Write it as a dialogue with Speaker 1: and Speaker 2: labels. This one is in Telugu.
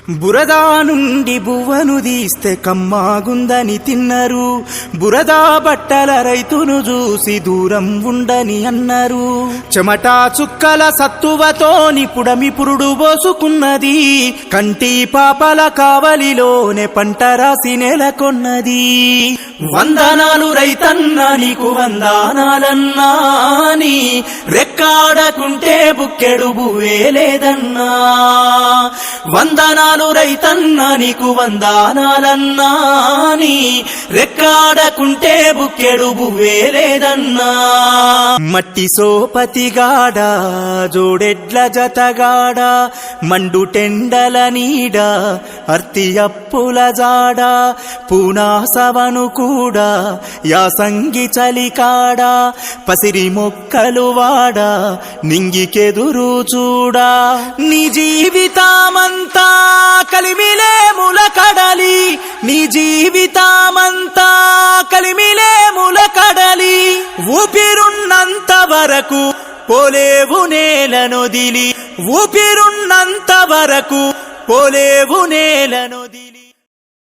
Speaker 1: బురదా నుండి బువ్వను తీస్తే కమ్మాగుందని తిన్నారు. బురదా బట్టల రైతును చూసి దూరం ఉండని అన్నారు. చెమటా చుక్కల సత్తువతోని పుడమి పురుడు పోసుకున్నది. కంటి పాపల కావలిలోనే పంట రాసి నెలకొన్నది. వందనాలు రైతన్నా నీకు వందనాలన్నా, నీ రెక్కాడకుంటే బుక్కెడు బువ్వే లేదన్నా. వందనాలు రైతన్నా నీకు వందనాలన్నా, నీ రెక్కాడకుంటే బుక్కెడు బువ్వే లేదన్నా. మట్టి సోపతిగాడ జోడెడ్ల జతగాడ, మండు టెండల నీడ అర్తి అప్పుల జాడ, పూనాసవను కూడా యాసంగి చలికాడ, పసిరి మొక్కలు వాడ నింగికెదురు చూడా. నీ జీవితామంతా కలిమిలే ములకడలి, నీ జీవితామంతా కలిమిలే ములకడలి. ఊపిరున్నంత వరకు పోలేవు నేలనొదిలి, ఊపిరున్నంత వరకు పోలేవు నేలనొదిలి.